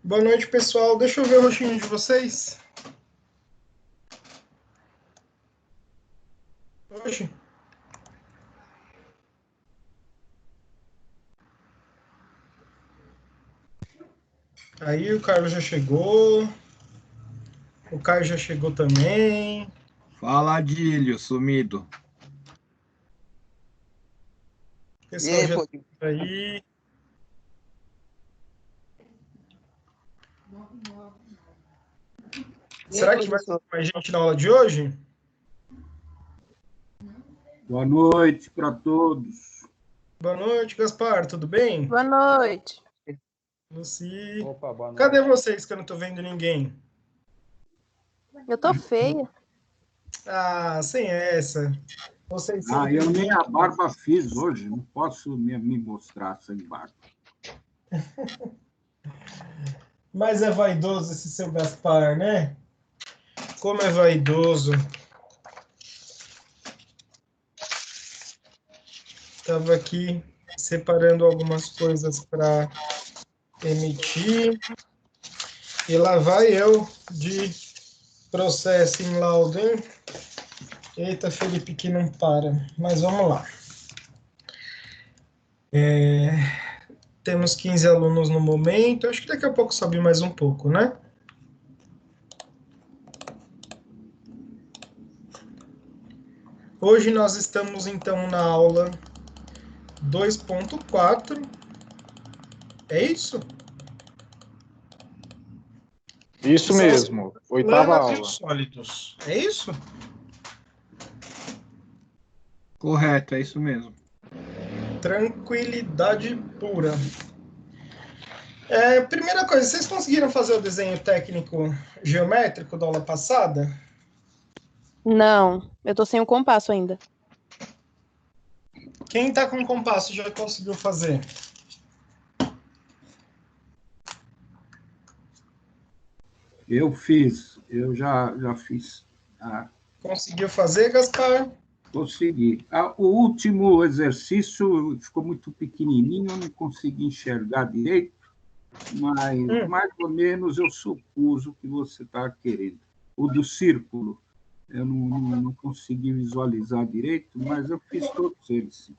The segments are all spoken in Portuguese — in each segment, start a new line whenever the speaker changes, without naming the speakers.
Boa noite, pessoal. Deixa eu ver o rostinho de vocês. Hoje. Aí o Carlos já chegou. O Caio já chegou também.
Fala, Adílio, sumido.
O pessoal já tá aí. Será que vai ter mais gente na aula de hoje?
Boa noite para todos.
Boa noite, Gaspar. Tudo bem?
Boa noite.
Luci.
Opa, boa noite.
Cadê vocês que eu não tô vendo ninguém?
Eu tô feia.
Ah, sem essa. Vocês são...
Eu nem a barba fiz hoje, não posso me mostrar sem barba.
Mas é vaidoso esse seu Gaspar, né? Como é vaidoso. Estava aqui separando algumas coisas para emitir. E lá vai eu de processo em laudo, hein? Eita, Felipe, que não para. Mas vamos lá. Temos 15 alunos no momento. Acho que daqui a pouco sobe mais um pouco, né? Hoje nós estamos, então, na aula 2.4. É isso?
Isso mesmo, oitava aula.
Sólidos. É isso?
Correto, é isso mesmo.
Tranquilidade pura. Primeira coisa, vocês conseguiram fazer o desenho técnico geométrico da aula passada?
Não, eu tô sem o compasso ainda.
Quem está com compasso já conseguiu fazer?
Eu já fiz.
Conseguiu fazer, Gaspar?
Consegui. O último exercício ficou muito pequenininho, eu não consegui enxergar direito, mas mais ou menos eu supus o que você está querendo. O do círculo, eu não consegui visualizar direito, mas eu fiz todos eles, sim.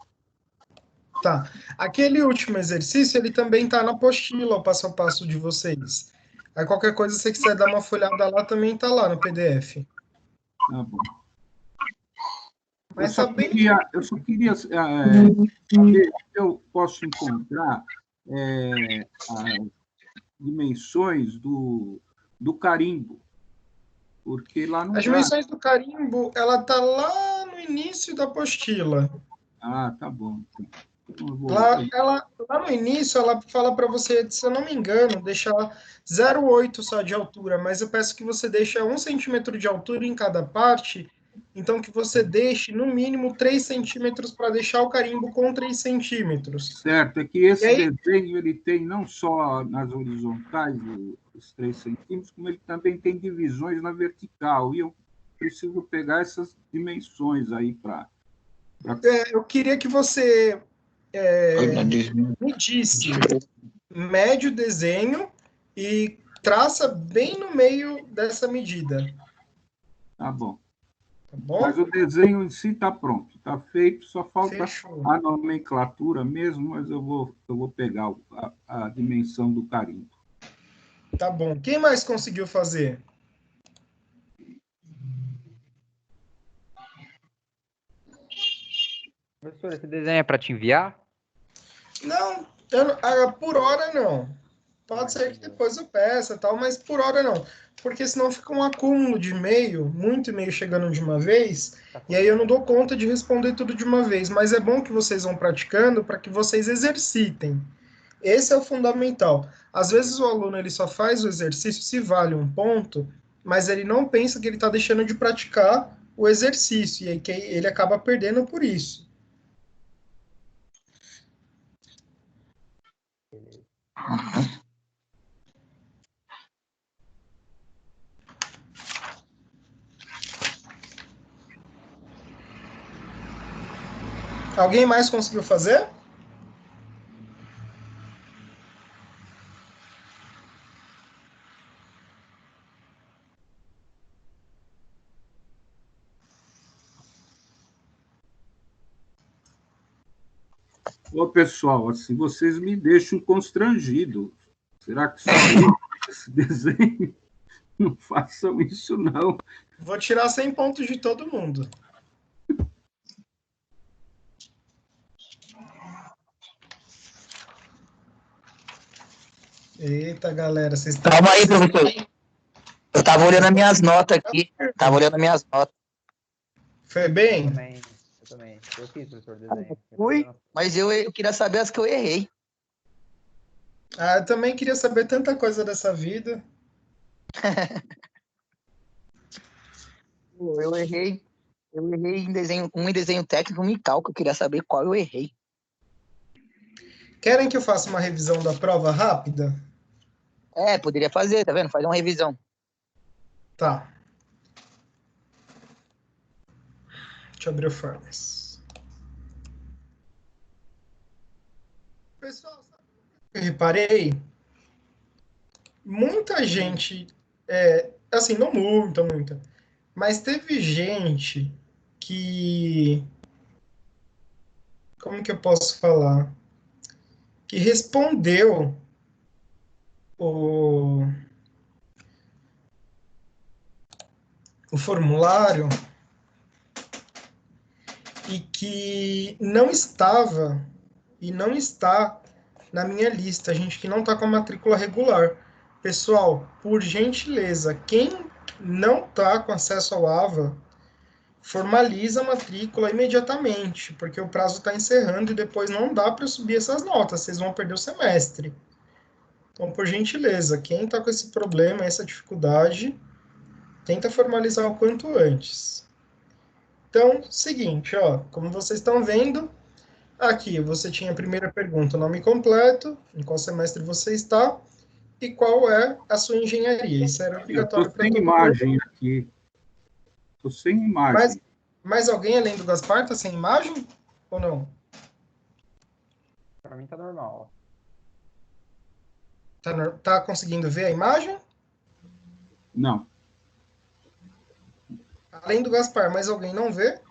Tá. Aquele último exercício, ele também está na apostila, o passo a passo de vocês. Aí qualquer coisa, se você quiser dar uma folhada lá, também está lá no PDF.
Tá bom.
Mas
eu só queria saber se eu posso encontrar as dimensões do carimbo, porque lá não
as dimensões do carimbo, ela está lá no início da apostila.
Ah, tá bom.
Lá no início, ela fala para você, se eu não me engano, deixar 0,8 só de altura, mas eu peço que você deixe 1 centímetro de altura em cada parte, então que você deixe, no mínimo, 3 centímetros para deixar o carimbo com 3 centímetros.
Certo, é que esse desenho ele tem não só nas horizontais os 3 centímetros, como ele também tem divisões na vertical, e eu preciso pegar essas dimensões aí para...
eu queria que você medisse, mede o desenho e traça bem no meio dessa medida.
Tá bom.
Tá bom?
Mas o desenho em si está pronto, está feito, só falta
Fechou.
a nomenclatura mesmo, mas eu vou pegar a dimensão do carimbo.
Tá bom. Quem mais conseguiu fazer?
Professor, esse desenho é para te enviar?
Não, por hora não. Pode ser que depois eu peça e tal, mas por hora não. Porque senão fica um acúmulo de e-mail, muito e-mail chegando de uma vez, e aí eu não dou conta de responder tudo de uma vez. Mas é bom que vocês vão praticando para que vocês exercitem. Esse é o fundamental. Às vezes o aluno ele só faz o exercício se vale um ponto, mas ele não pensa que ele está deixando de praticar o exercício, e aí que ele acaba perdendo por isso. Alguém mais conseguiu fazer?
Ô, pessoal, assim, vocês me deixam constrangido. Será que só eu esse desenho? Não façam isso, não.
Vou tirar 100 pontos de todo mundo. Eita, galera, vocês estão...
Calma aí, professor. Eu tava olhando as minhas notas aqui.
Foi bem?
Eu também. Eu fiz, professor, desenho.
Fui, mas eu queria saber as que eu errei.
Ah, eu também queria saber tanta coisa dessa vida.
Eu errei em desenho técnico, um em cálculo. Eu queria saber qual eu errei.
Querem que eu faça uma revisão da prova rápida?
Poderia fazer, tá vendo? Fazer uma revisão.
Tá. Deixa eu abrir o Furnace. Pessoal, sabe o que eu reparei? Muita gente, assim, não muita, mas teve gente que, como que eu posso falar? Que respondeu o formulário e que não estava e não está na minha lista, gente que não está com a matrícula regular. Pessoal, por gentileza, quem não está com acesso ao AVA, formaliza a matrícula imediatamente, porque o prazo está encerrando e depois não dá para subir essas notas, vocês vão perder o semestre. Então, por gentileza, quem está com esse problema, essa dificuldade, tenta formalizar o quanto antes. Então, seguinte, ó, como vocês estão vendo, aqui você tinha a primeira pergunta, nome completo, em qual semestre você está e qual é a sua engenharia. Isso era obrigatório para todo mundo.
Estou sem imagem aqui. Estou sem imagem.
Mais alguém além do Gaspar está sem imagem ou não?
Para mim tá normal.
Tá conseguindo ver a imagem?
Não.
Além do Gaspar, mais alguém não vê?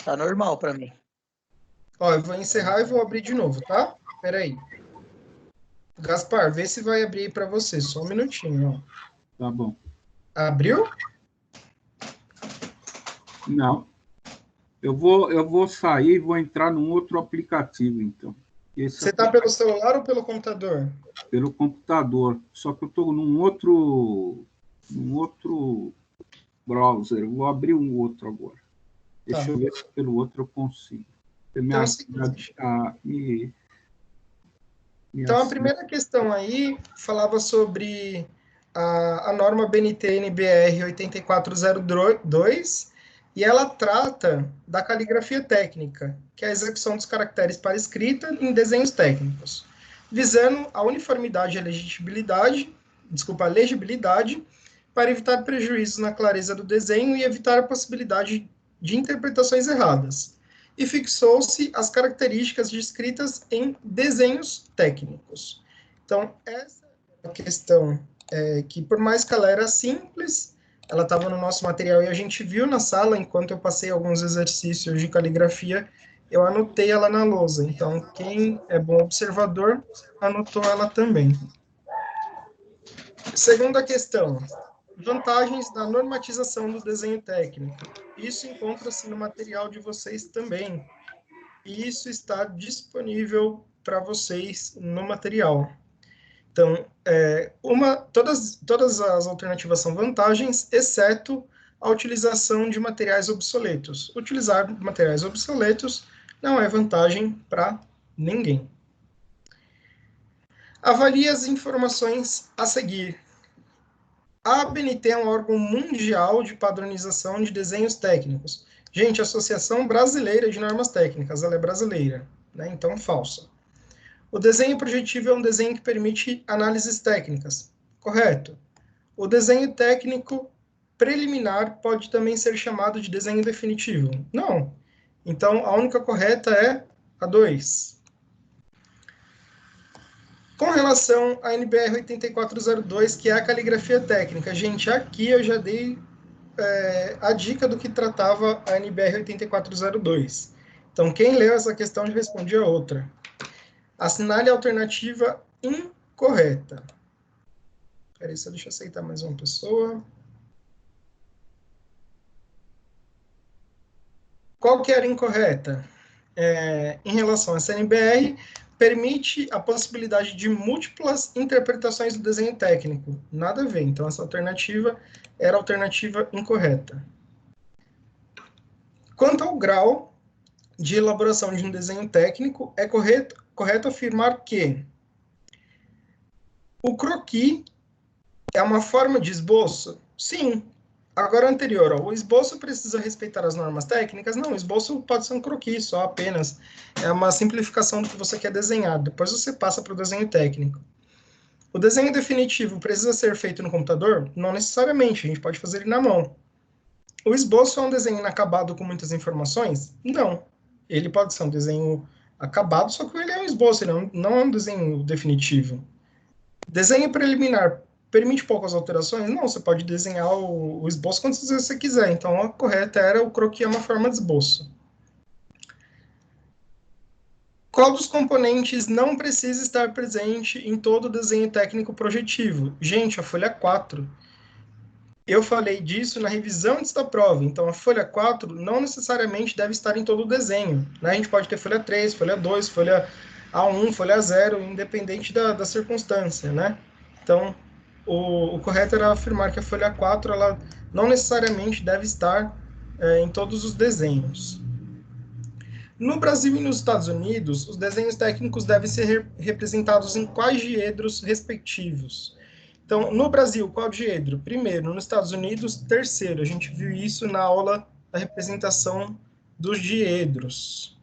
Tá normal pra mim.
Ó, eu vou encerrar e vou abrir de novo, tá? Espera aí. Gaspar, vê se vai abrir aí para você. Só um minutinho, ó.
Tá bom.
Abriu?
Não. Eu vou sair e vou entrar num outro aplicativo, então.
Você está pelo celular ou pelo computador?
Pelo computador. Só que eu estou num outro browser. Eu vou abrir um outro agora. Deixa eu ver se pelo outro eu consigo.
Então, então, a primeira questão aí falava sobre a norma BNT-NBR 8402, e ela trata da caligrafia técnica, que é a execução dos caracteres para escrita em desenhos técnicos, visando a uniformidade e a legibilidade, para evitar prejuízos na clareza do desenho e evitar a possibilidade de interpretações erradas. E fixou-se as características descritas em desenhos técnicos. Então, essa é a questão que, por mais que ela era simples, ela estava no nosso material e a gente viu na sala, enquanto eu passei alguns exercícios de caligrafia, eu anotei ela na lousa. Então, quem é bom observador, anotou ela também. Segunda questão. Vantagens da normatização do desenho técnico. Isso encontra-se no material de vocês também. E isso está disponível para vocês no material. Então, todas as alternativas são vantagens, exceto a utilização de materiais obsoletos. Utilizar materiais obsoletos não é vantagem para ninguém. Avalie as informações a seguir. A ABNT é um órgão mundial de padronização de desenhos técnicos. Gente, Associação Brasileira de Normas Técnicas, ela é brasileira, né? Então, falsa. O desenho projetivo é um desenho que permite análises técnicas. Correto. O desenho técnico preliminar pode também ser chamado de desenho definitivo. Não. Então, a única correta é a 2. Com relação à NBR 8402, que é a caligrafia técnica. Gente, aqui eu já dei a dica do que tratava a NBR 8402. Então, quem leu essa questão já respondia outra. Assinale a alternativa incorreta. Peraí, só deixa eu aceitar mais uma pessoa. Qual que era incorreta? Em relação a essa NBR, permite a possibilidade de múltiplas interpretações do desenho técnico. Nada a ver. Então, essa alternativa era a alternativa incorreta. Quanto ao grau de elaboração de um desenho técnico, é correto afirmar que o croquis é uma forma de esboço? Sim. Agora, anterior, o esboço precisa respeitar as normas técnicas? Não, o esboço pode ser um croquis só, apenas. É uma simplificação do que você quer desenhar. Depois você passa para o desenho técnico. O desenho definitivo precisa ser feito no computador? Não necessariamente, a gente pode fazer ele na mão. O esboço é um desenho inacabado com muitas informações? Não. Ele pode ser um desenho acabado, só que ele é um esboço, ele não é um desenho definitivo. Desenho preliminar permite poucas alterações? Não, você pode desenhar o esboço quantas vezes você quiser. Então, a correta era o croquis é uma forma de esboço. Qual dos componentes não precisa estar presente em todo o desenho técnico projetivo? Gente, a folha 4. Eu falei disso na revisão antes da prova. Então, a folha 4 não necessariamente deve estar em todo o desenho. Né? A gente pode ter folha 3, folha 2, folha A1, folha 0, independente da circunstância, né? Então, o correto era afirmar que a folha 4 ela não necessariamente deve estar em todos os desenhos. No Brasil e nos Estados Unidos, os desenhos técnicos devem ser representados em quais diedros respectivos? Então, no Brasil, qual diedro? Primeiro, nos Estados Unidos, terceiro. A gente viu isso na aula da representação dos diedros.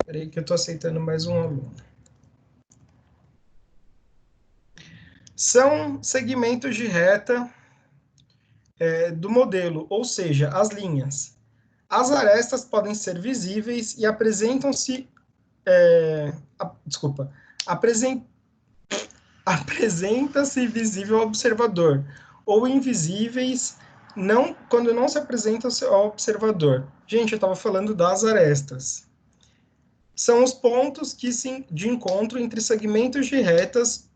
Espera aí que eu estou aceitando mais um aluno. São segmentos de reta do modelo, ou seja, as linhas. As arestas podem ser visíveis e apresentam-se... apresenta-se visível ao observador, ou invisíveis quando não se apresentam ao observador. Gente, eu estava falando das arestas. São os pontos de encontro entre segmentos de retas,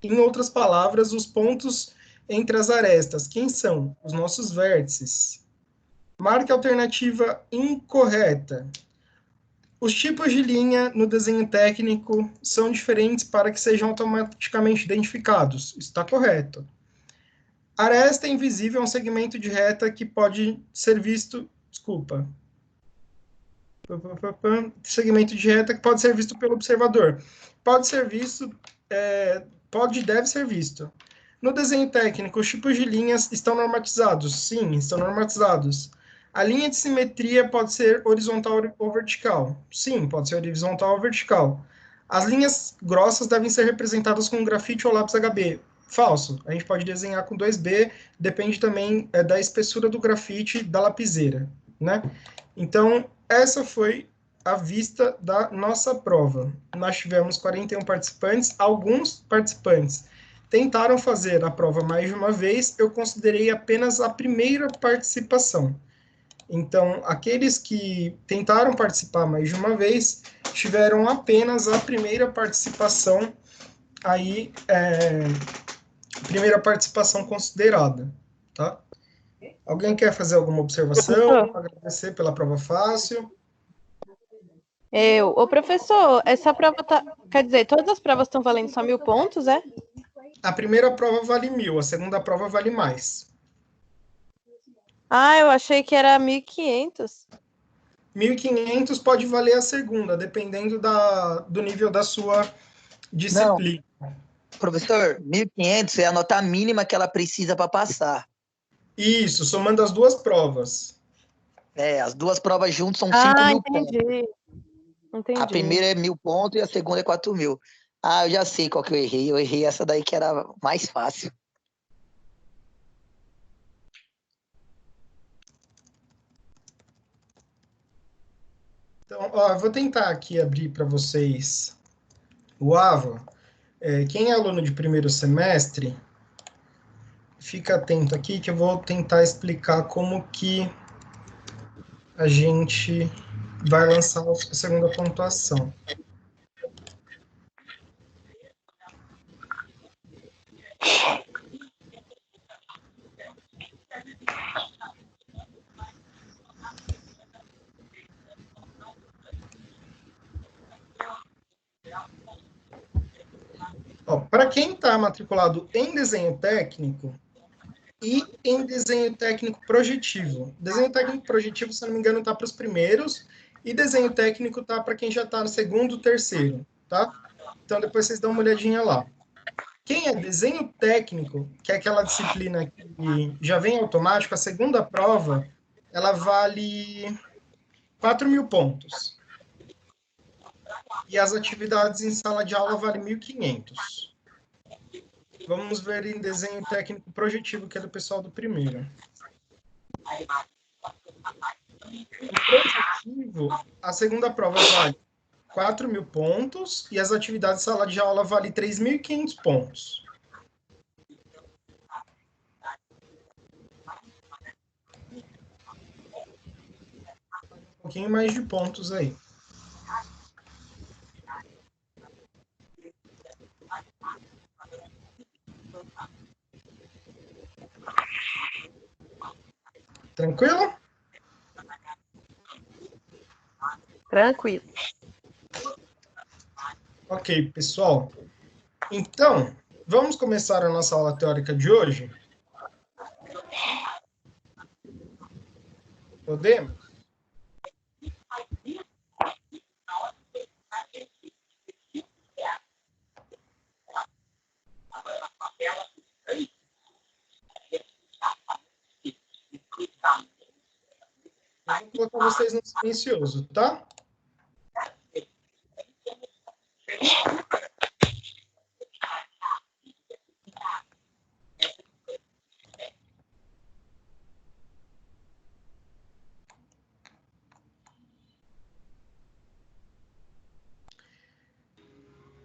em outras palavras, os pontos entre as arestas. Quem são? Os nossos vértices. Marque a alternativa incorreta. Os tipos de linha no desenho técnico são diferentes para que sejam automaticamente identificados. Isso está correto. Aresta invisível é um segmento de reta que pode ser visto... Desculpa. Segmento de reta que pode ser visto pelo observador. Pode ser visto... deve ser visto. No desenho técnico, os tipos de linhas estão normatizados? Sim, estão normatizados. A linha de simetria pode ser horizontal ou vertical? Sim, pode ser horizontal ou vertical. As linhas grossas devem ser representadas com grafite ou lápis HB? Falso. A gente pode desenhar com 2B, depende também da espessura do grafite da lapiseira, né? Então, essa foi a vista da nossa prova. Nós tivemos 41 participantes, alguns participantes tentaram fazer a prova mais de uma vez, eu considerei apenas a primeira participação. Então, aqueles que tentaram participar mais de uma vez, tiveram apenas a primeira participação aí, primeira participação considerada, tá? Alguém quer fazer alguma observação? Agradecer pela prova fácil.
Ô, professor, essa prova quer dizer, todas as provas estão valendo só 1.000 pontos, é?
A primeira prova vale 1.000, a segunda prova vale mais.
Ah, eu achei que era 1.500.
1.500 pode valer a segunda, dependendo do nível da sua disciplina.
Não. Professor, 1.500 é a nota mínima que ela precisa para passar.
Isso, somando as duas provas.
As duas provas juntas são 5.000 pontos.
Entendi.
A primeira é 1.000 pontos e a segunda é 4.000. Eu já sei qual que eu errei. Eu errei essa daí que era mais fácil.
Então, eu vou tentar aqui abrir para vocês o AVA. Quem é aluno de primeiro semestre, fica atento aqui que eu vou tentar explicar como que a gente vai lançar a segunda pontuação. Para quem está matriculado em desenho técnico e em desenho técnico projetivo. Desenho técnico projetivo, se não me engano, está para os primeiros, e desenho técnico está para quem já está no segundo, terceiro, tá? Então, depois vocês dão uma olhadinha lá. Quem é desenho técnico, que é aquela disciplina que já vem automático, a segunda prova, ela vale 4.000 pontos. E as atividades em sala de aula valem 1.500. Vamos ver em desenho técnico projetivo, que é do pessoal do primeiro. Em projetivo, a segunda prova vale 4.000 pontos e as atividades de sala de aula valem 3.500 pontos. Um pouquinho mais de pontos aí. Tranquilo?
Tranquilo.
Ok, pessoal. Então, vamos começar a nossa aula teórica de hoje? Podemos? Eu vou colocar vocês no silencioso, tá?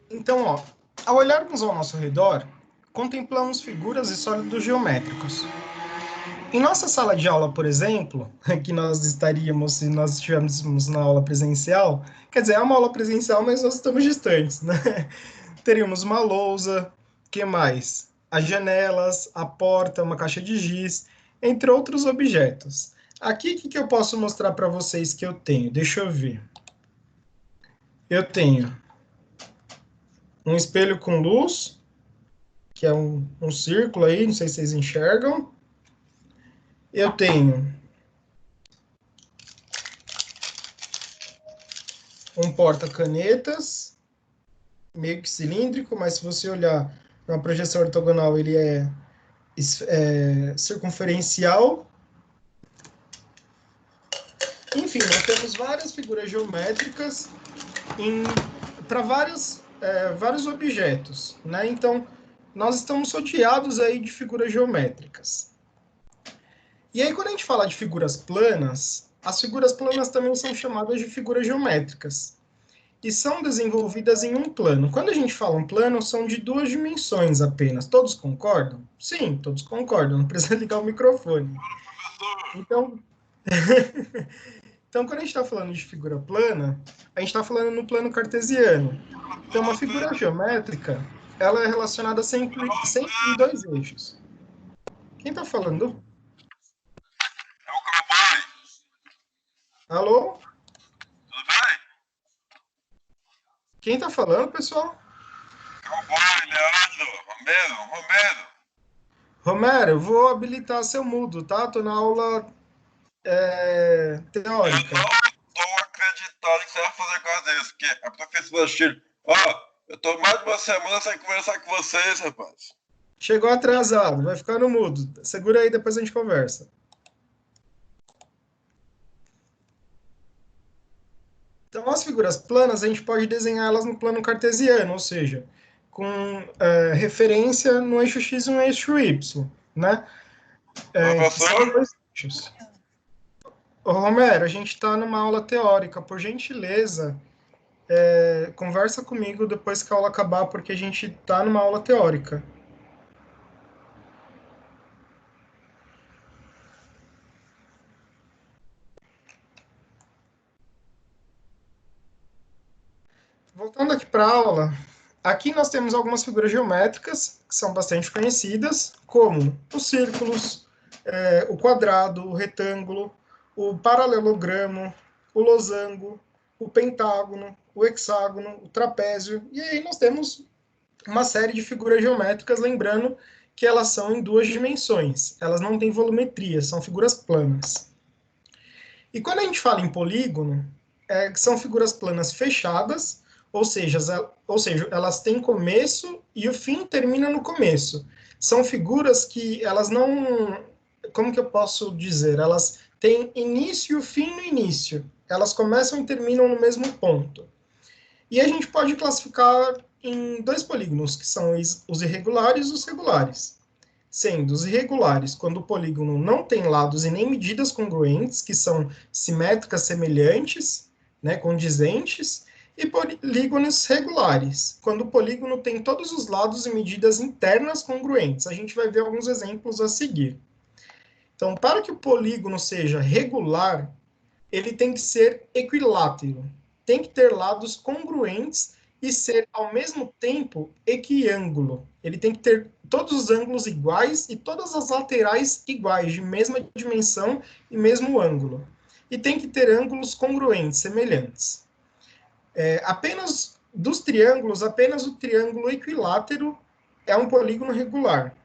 Então, ao olharmos ao nosso redor, contemplamos figuras e sólidos geométricos. Em nossa sala de aula, por exemplo, que nós estaríamos se nós estivéssemos na aula presencial, quer dizer, é uma aula presencial, mas nós estamos distantes, né? Teríamos uma lousa, que mais? As janelas, a porta, uma caixa de giz, entre outros objetos. Aqui, o que eu posso mostrar para vocês que eu tenho? Deixa eu ver. Eu tenho um espelho com luz, que é um círculo aí, não sei se vocês enxergam. Eu tenho um porta-canetas, meio que cilíndrico, mas se você olhar na projeção ortogonal, ele é circunferencial. Enfim, nós temos várias figuras geométricas para vários objetos, né? Então, nós estamos rodeados aí de figuras geométricas. E aí, quando a gente fala de figuras planas, as figuras planas também são chamadas de figuras geométricas e são desenvolvidas em um plano. Quando a gente fala um plano, são de 2 dimensões apenas. Todos concordam? Sim, todos concordam. Não precisa ligar o microfone. Então, quando a gente está falando de figura plana, a gente está falando no plano cartesiano. Então, uma figura geométrica, ela é relacionada sempre em 2 eixos. Quem está falando? Alô?
Tudo bem?
Quem está falando, pessoal?
Romero.
Romero, eu vou habilitar seu mudo, tá? Estou na aula teórica.
Eu não estou acreditando que você vai fazer coisa desse, porque a professora Chile, eu estou mais de uma semana sem conversar com vocês, rapaz.
Chegou atrasado, vai ficar no mudo. Segura aí, depois a gente conversa. Então, as figuras planas, a gente pode desenhar elas no plano cartesiano, ou seja, com referência no eixo X e no eixo Y, né? São 2 eixos. Ô, Romero, a gente está numa aula teórica. Por gentileza, conversa comigo depois que a aula acabar, porque a gente está numa aula teórica. voltando aqui para a aula, aqui nós temos algumas figuras geométricas que são bastante conhecidas, como os círculos, o quadrado, o retângulo, o paralelogramo, o losango, o pentágono, o hexágono, o trapézio, e aí nós temos uma série de figuras geométricas, lembrando que elas são em 2 dimensões, elas não têm volumetria, são figuras planas. E quando a gente fala em polígono, são figuras planas fechadas, ou seja, elas têm começo e o fim termina no começo. São figuras que elas não... Como que eu posso dizer? Elas têm início e fim no início. Elas começam e terminam no mesmo ponto. E a gente pode classificar em 2 polígonos, que são os irregulares e os regulares. Sendo os irregulares quando o polígono não tem lados e nem medidas congruentes, que são simétricas semelhantes, né, condizentes, e polígonos regulares, quando o polígono tem todos os lados e medidas internas congruentes. A gente vai ver alguns exemplos a seguir. Então, para que o polígono seja regular, ele tem que ser equilátero, tem que ter lados congruentes e ser, ao mesmo tempo, equiângulo. Ele tem que ter todos os ângulos iguais e todas as laterais iguais, de mesma dimensão e mesmo ângulo. E tem que ter ângulos congruentes, semelhantes. Apenas dos triângulos, apenas o triângulo equilátero é um polígono regular,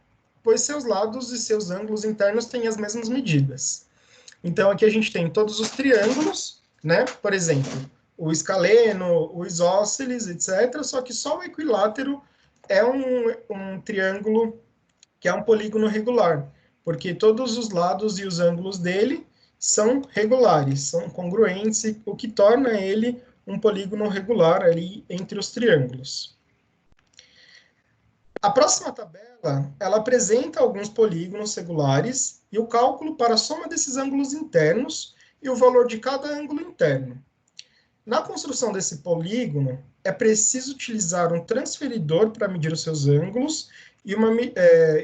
pois seus lados e seus ângulos internos têm as mesmas medidas. Então, aqui a gente tem todos os triângulos, né? Por exemplo, o escaleno, o isósceles, etc. Só que só o equilátero é um triângulo que é um polígono regular, porque todos os lados e os ângulos dele são regulares, são congruentes, o que torna ele um polígono regular ali entre os triângulos. A próxima tabela, ela apresenta alguns polígonos regulares e o cálculo para a soma desses ângulos internos e o valor de cada ângulo interno. Na construção desse polígono, é preciso utilizar um transferidor para medir os seus ângulos e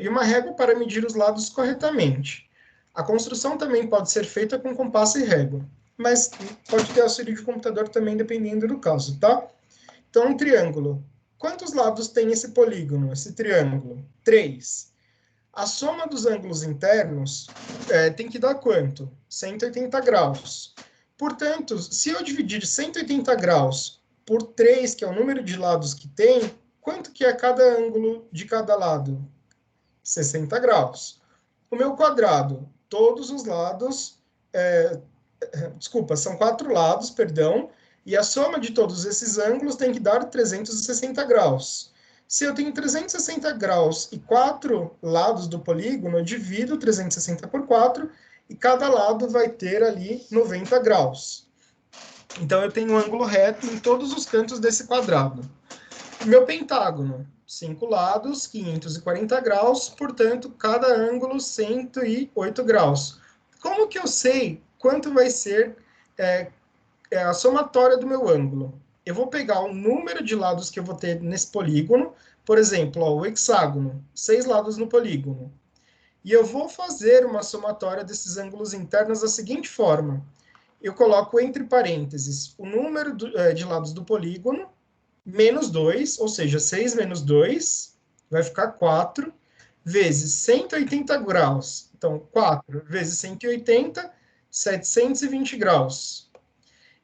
uma régua para medir os lados corretamente. A construção também pode ser feita com compasso e régua, mas pode ter auxílio de computador também, dependendo do caso, tá? Então, um triângulo. Quantos lados tem esse polígono, esse triângulo? 3. A soma dos ângulos internos tem que dar quanto? 180 graus. Portanto, se eu dividir 180 graus por 3, que é o número de lados que tem, quanto que é cada ângulo de cada lado? 60 graus. O meu quadrado, todos os lados... são 4 lados, perdão, e a soma de todos esses ângulos tem que dar 360 graus. Se eu tenho 360 graus e 4 lados do polígono, eu divido 360 por 4, e cada lado vai ter ali 90 graus. Então, eu tenho um ângulo reto em todos os cantos desse quadrado. Meu pentágono, 5 lados, 540 graus, portanto, cada ângulo 108 graus. Como que eu sei quanto vai ser a somatória do meu ângulo? Eu vou pegar o número de lados que eu vou ter nesse polígono, por exemplo, o hexágono, 6 lados no polígono. E eu vou fazer uma somatória desses ângulos internos da seguinte forma. Eu coloco entre parênteses o número de lados do polígono, menos 2, ou seja, 6 menos 2, vai ficar 4, vezes 180 graus. Então, 4 vezes 180, 720 graus.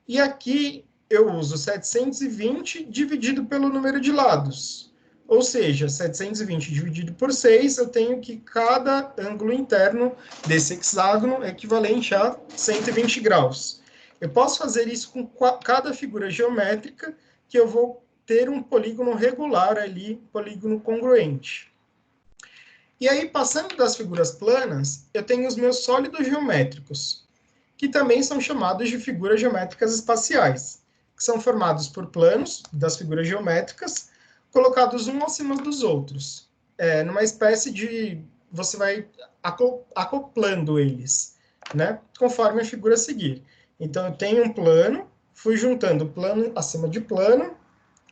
E aqui eu uso 720 dividido pelo número de lados. Ou seja, 720 dividido por 6, eu tenho que cada ângulo interno desse hexágono é equivalente a 120 graus. Eu posso fazer isso com cada figura geométrica, que eu vou ter um polígono regular ali, polígono congruente. E aí, passando das figuras planas, eu tenho os meus sólidos geométricos, que também são chamados de figuras geométricas espaciais, que são formados por planos das figuras geométricas, colocados um acima dos outros, numa espécie de... Você vai acoplando eles, né? Conforme a figura seguir. Então, eu tenho um plano, fui juntando plano acima de plano,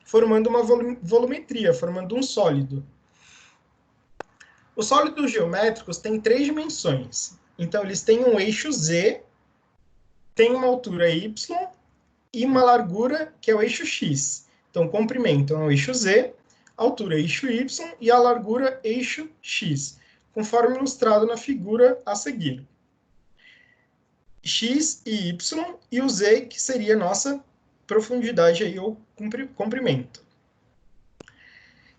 formando uma volumetria, formando um sólido. Os sólidos geométricos têm 3 dimensões. Então, eles têm um eixo Z, tem uma altura Y e uma largura, que é o eixo X. Então, comprimento é o eixo Z, altura é eixo Y e a largura eixo X, conforme ilustrado na figura a seguir. X e Y e o Z, que seria a nossa profundidade aí, ou comprimento.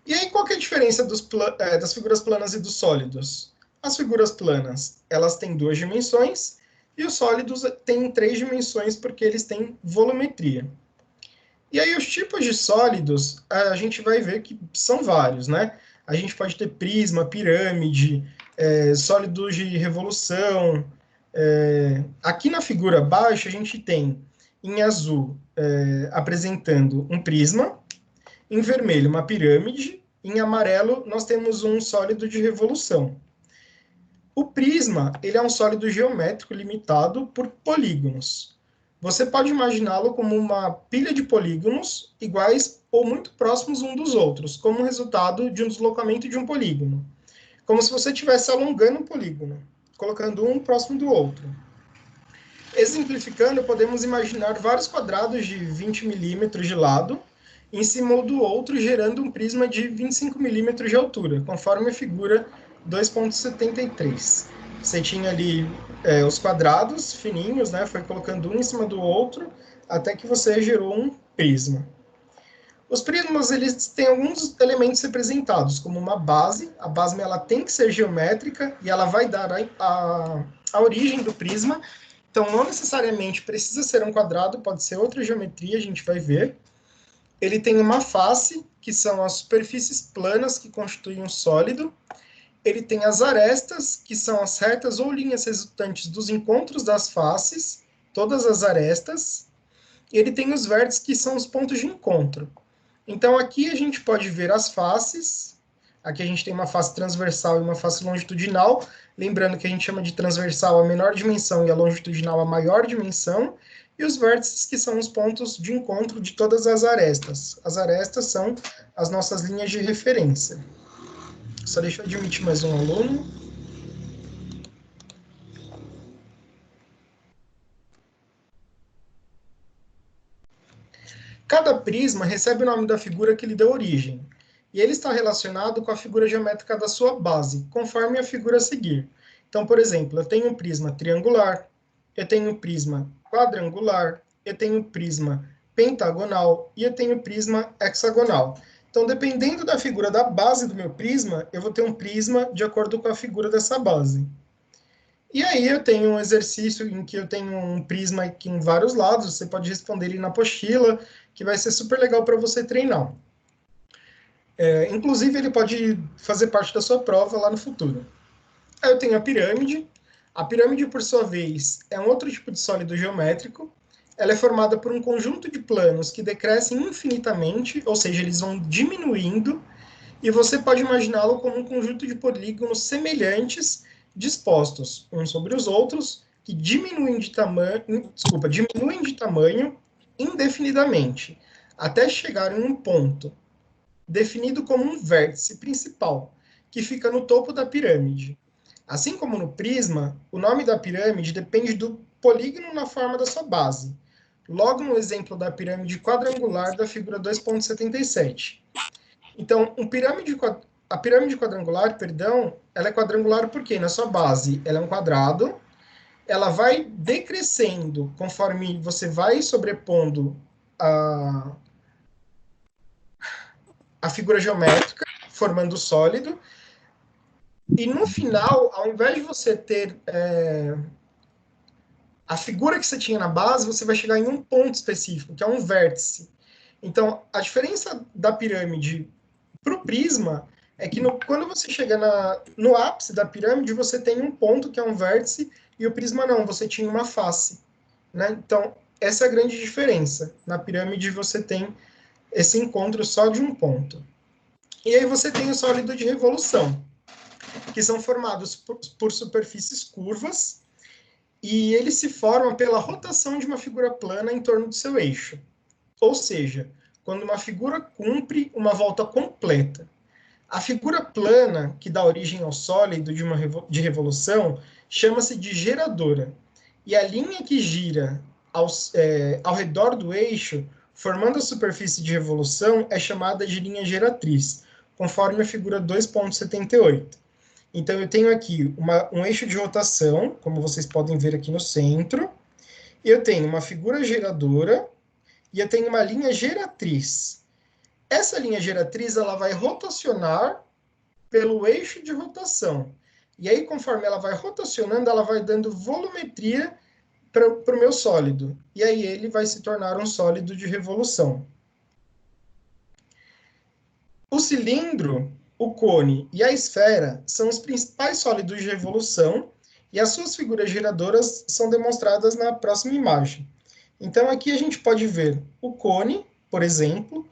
E aí, qual que é a diferença das figuras planas e dos sólidos? As figuras planas, elas têm 2 dimensões, e os sólidos têm 3 dimensões, porque eles têm volumetria. E aí, os tipos de sólidos, a gente vai ver que são vários, né? A gente pode ter prisma, pirâmide, sólidos de revolução. Aqui na figura abaixo, a gente tem, em azul, apresentando um prisma, em vermelho, uma pirâmide, em amarelo, nós temos um sólido de revolução. O prisma, ele é um sólido geométrico limitado por polígonos. Você pode imaginá-lo como uma pilha de polígonos iguais ou muito próximos um dos outros, como resultado de um deslocamento de um polígono. Como se você estivesse alongando um polígono, colocando um próximo do outro. Exemplificando, podemos imaginar vários quadrados de 20 milímetros de lado, em cima do outro, gerando um prisma de 25 milímetros de altura, conforme a figura 2.73. Você tinha ali os quadrados fininhos, né? Foi colocando um em cima do outro, até que você gerou um prisma. Os prismas, eles têm alguns elementos representados, como uma base. A base, ela tem que ser geométrica, e ela vai dar a origem do prisma. Então, não necessariamente precisa ser um quadrado, pode ser outra geometria, a gente vai ver. Ele tem uma face, que são as superfícies planas que constituem um sólido. Ele tem as arestas, que são as retas ou linhas resultantes dos encontros das faces, todas as arestas. E ele tem os vértices, que são os pontos de encontro. Então, aqui a gente pode ver as faces. Aqui a gente tem uma face transversal e uma face longitudinal. Lembrando que a gente chama de transversal a menor dimensão e a longitudinal a maior dimensão. E os vértices, que são os pontos de encontro de todas as arestas. As arestas são as nossas linhas de referência. Só deixa eu admitir mais um aluno. Cada prisma recebe o nome da figura que lhe deu origem. E ele está relacionado com a figura geométrica da sua base, conforme a figura a seguir. Então, por exemplo, eu tenho um prisma triangular, eu tenho um prisma quadrangular, eu tenho um prisma pentagonal e eu tenho um prisma hexagonal. Então, dependendo da figura da base do meu prisma, eu vou ter um prisma de acordo com a figura dessa base. E aí eu tenho um exercício em que eu tenho um prisma aqui em vários lados, você pode responder ele na apostila, que vai ser super legal para você treinar. Inclusive, ele pode fazer parte da sua prova lá no futuro. Aí eu tenho a pirâmide. A pirâmide, por sua vez, é um outro tipo de sólido geométrico. Ela é formada por um conjunto de planos que decrescem infinitamente, ou seja, eles vão diminuindo, e você pode imaginá-lo como um conjunto de polígonos semelhantes, dispostos uns sobre os outros, que diminuem de tamanho indefinidamente, até chegar em um ponto, definido como um vértice principal, que fica no topo da pirâmide. Assim como no prisma, o nome da pirâmide depende do polígono na forma da sua base. Logo no exemplo da pirâmide quadrangular da figura 2.77. Então, a pirâmide quadrangular, ela é quadrangular porque na sua base ela é um quadrado, ela vai decrescendo conforme você vai sobrepondo a figura geométrica, formando o sólido, e no final, ao invés de você ter a figura que você tinha na base, você vai chegar em um ponto específico, que é um vértice. Então, a diferença da pirâmide para o prisma é que quando você chega no ápice da pirâmide, você tem um ponto, que é um vértice, e o prisma não, você tinha uma face. Né? Então, essa é a grande diferença. Na pirâmide, você tem esse encontro só de um ponto. E aí você tem o sólido de revolução, que são formados por superfícies curvas, e eles se formam pela rotação de uma figura plana em torno do seu eixo. Ou seja, quando uma figura cumpre uma volta completa. A figura plana, que dá origem ao sólido de revolução, chama-se de geradora. E a linha que gira ao redor do eixo formando a superfície de revolução, é chamada de linha geratriz, conforme a figura 2.78. Então, eu tenho aqui um eixo de rotação, como vocês podem ver aqui no centro, eu tenho uma figura geradora e eu tenho uma linha geratriz. Essa linha geratriz ela vai rotacionar pelo eixo de rotação. E aí, conforme ela vai rotacionando, ela vai dando volumetria para o meu sólido. E aí ele vai se tornar um sólido de revolução. O cilindro, o cone e a esfera são os principais sólidos de revolução e as suas figuras geradoras são demonstradas na próxima imagem. Então, aqui a gente pode ver o cone, por exemplo.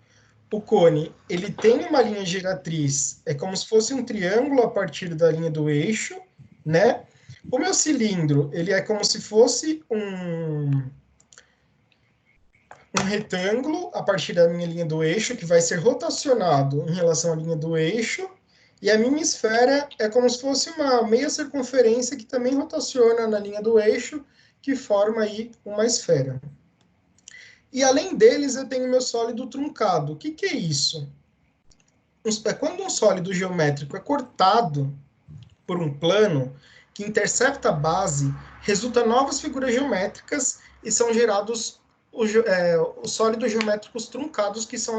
O cone, ele tem uma linha geratriz, é como se fosse um triângulo a partir da linha do eixo, né? O meu cilindro, ele é como se fosse um retângulo a partir da minha linha do eixo, que vai ser rotacionado em relação à linha do eixo, e a minha esfera é como se fosse uma meia circunferência que também rotaciona na linha do eixo, que forma aí uma esfera. E além deles, eu tenho meu sólido truncado. O que é isso? É quando um sólido geométrico é cortado por um plano que intercepta a base, resulta novas figuras geométricas e são gerados os sólidos geométricos truncados, que são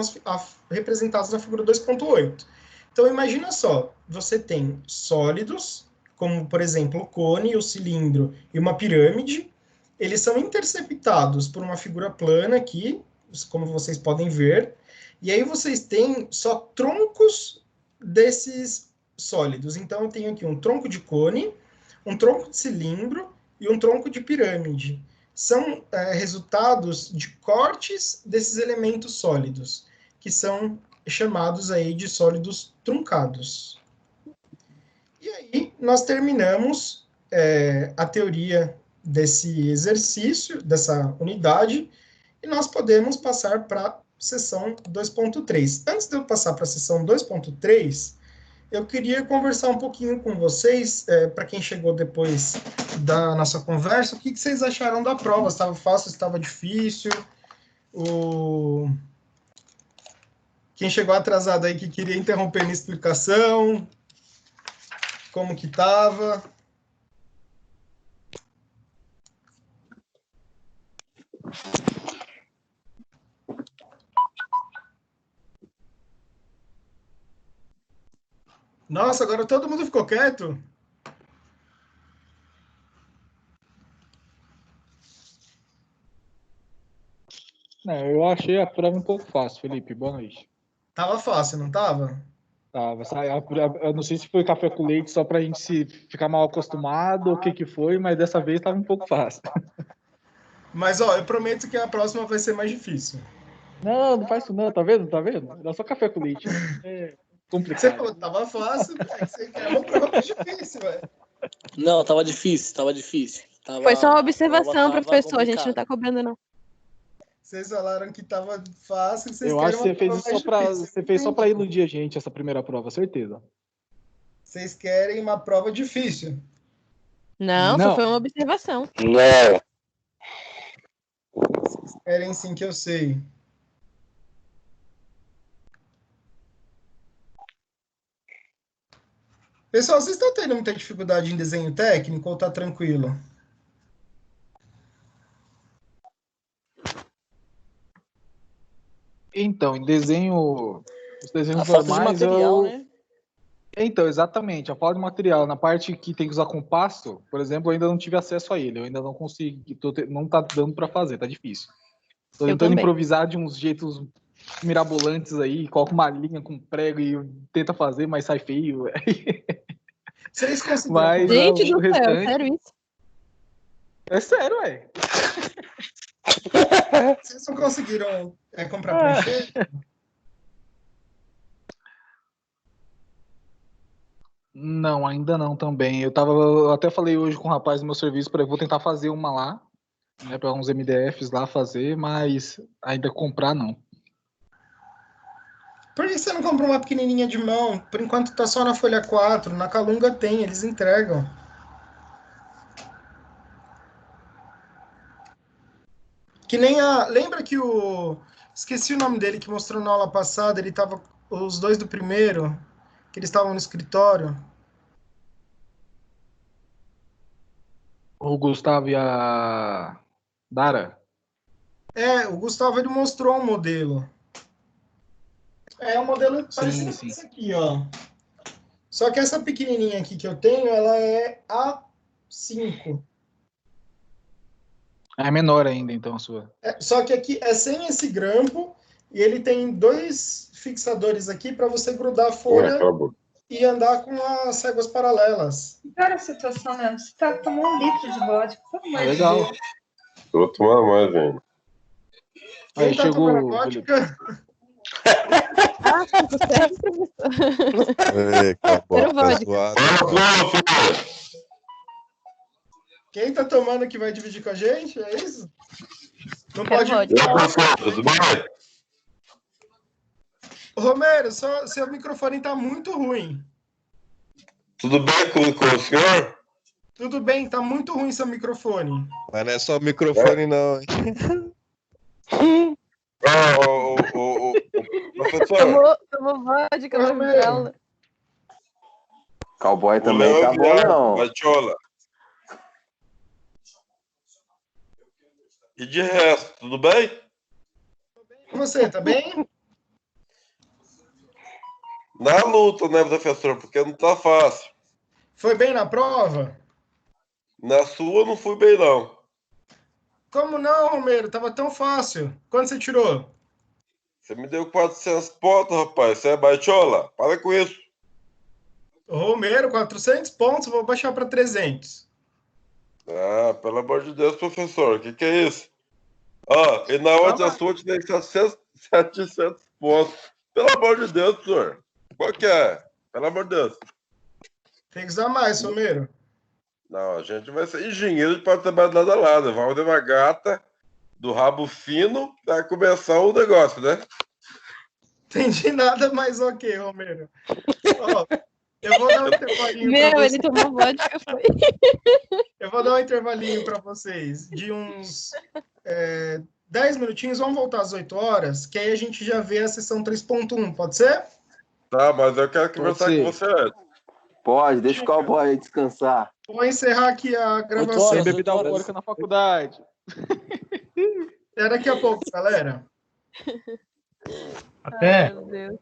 representados na figura 2.8. Então, imagina só, você tem sólidos, como, por exemplo, o cone, o cilindro e uma pirâmide. Eles são interceptados por uma figura plana aqui, como vocês podem ver, e aí vocês têm só troncos desses sólidos. Então, eu tenho aqui um tronco de cone, um tronco de cilindro e um tronco de pirâmide. São resultados de cortes desses elementos sólidos, que são chamados aí de sólidos truncados. E aí, nós terminamos a teoria desse exercício, dessa unidade, e nós podemos passar para a seção 2.3. Antes de eu passar para a seção 2.3, eu queria conversar um pouquinho com vocês, para quem chegou depois da nossa conversa, o que vocês acharam da prova? Estava fácil, estava difícil? Quem chegou atrasado aí que queria interromper minha explicação, como que estava? Nossa, agora todo mundo ficou quieto?
Não, eu achei a prova um pouco fácil, Felipe. Boa noite.
Tava fácil, não tava?
Tava. Eu não sei se foi café com leite só pra gente se ficar mal acostumado ou o que foi, mas dessa vez tava um pouco fácil.
Mas, ó, eu prometo que a próxima vai ser mais difícil.
Não, não faz isso não, tá vendo? Tá vendo? Dá só café com leite. É complicado.
Você falou que tava fácil, é que você quer uma prova mais difícil, velho.
Não, tava difícil.
Foi só uma observação,
tava
professor. A gente não
complicado.
tá cobrando, não.
Vocês falaram que tava fácil, vocês
Eu
querem
acho que
uma
você fez
prova
isso
mais
só pra,
difícil.
você fez só pra iludir a gente, essa primeira prova, certeza.
Vocês querem uma prova difícil.
Não,
Não.
só foi uma observação.
Não.
Vocês querem sim, que eu sei. Pessoal, vocês estão tendo muita dificuldade em desenho técnico ou tá tranquilo?
Então, em desenho, os desenhos
A falta de
normais,
material, né?
Então, exatamente, a falta de material. Na parte que tem que usar compasso, por exemplo, eu ainda não tive acesso a ele, eu ainda não consegui, não tá dando para fazer, tá difícil. Tô
Eu
tentando
também.
improvisar de uns jeitos mirabolantes aí, coloca uma linha com prego e tenta fazer, mas sai feio.
Vocês conseguiram?
Mas
Gente
o
do céu,
restante...
sério isso?
É sério, ué.
Vocês não conseguiram comprar prancheta?
Não, ainda não também. Eu até falei hoje com o rapaz do meu serviço para eu vou tentar fazer uma lá, né, para uns MDFs lá fazer, mas ainda comprar não.
Por que você não comprou uma pequenininha de mão? Por enquanto tá só na folha 4, na Calunga tem, eles entregam. Que nem a... Lembra que Esqueci o nome dele que mostrou na aula passada. Ele tava. Os dois do primeiro, que eles estavam no escritório.
O Gustavo e a Dara.
O Gustavo ele mostrou um modelo. É um modelo parecido
Sim.
com esse aqui, ó. Só que essa pequenininha aqui que eu tenho, ela é A5.
É menor ainda, então, a sua.
Só que aqui é sem esse grampo e ele tem 2 fixadores aqui para você grudar a folha e andar com as réguas paralelas.
Cara, a situação mesmo. Você tá tomando 1 litro de vodka. Pelo amor de
Legal.
Deus.
Eu vou tomar mais ainda.
Quem
Aí
tá
chegou
tomando
o
vodka?
Você é professor.
Acabou,
Quero vodka.
zoado.
Quem tá tomando que vai dividir com a gente? É isso? Não
Quero
pode.
vodka.
Tudo bem?
Romero, seu microfone tá muito ruim.
Tudo bem com o senhor?
Tudo bem, tá muito ruim seu microfone.
Mas não é só o microfone, não, hein?
Professor.
Tomou vodka na
Romero.
aula.
Cowboy também tá bom, não.
Bachola. E de resto, tudo bem?
E você, tá bem?
Na luta, né, professor? Porque não tá fácil.
Foi bem na prova?
Na sua não fui bem, não.
Como não, Romero? Tava tão fácil. Quanto você tirou?
Você me deu 400 pontos, rapaz. Você é bachola? Para com isso.
Romero, 400 pontos, vou baixar para 300.
Ah, pelo amor de Deus, professor. O que é isso? E na outra sua eu te dei 700 pontos. Pelo amor de Deus, senhor. Qual que é? Pelo amor de Deus.
Tem que usar mais, Romero.
Não, a gente vai ser engenheiro de pode trabalhar lado a lado. Vai uma gata do rabo fino para começar o negócio, né?
Entendi nada, mas ok, Romero. Eu vou dar um intervalinho para vocês.
Ele tomou vodka, foi.
Eu vou dar um intervalinho para vocês de uns 10 minutinhos. Vamos voltar às 8 horas, que aí a gente já vê a sessão 3.1, pode ser?
Tá, mas eu quero conversar com você antes.
Pode, deixa o cowboy aí descansar.
Vou encerrar aqui a gravação.
Sem bebida alcoólica na faculdade.
Até daqui a pouco, galera.
Até. Ai, meu Deus.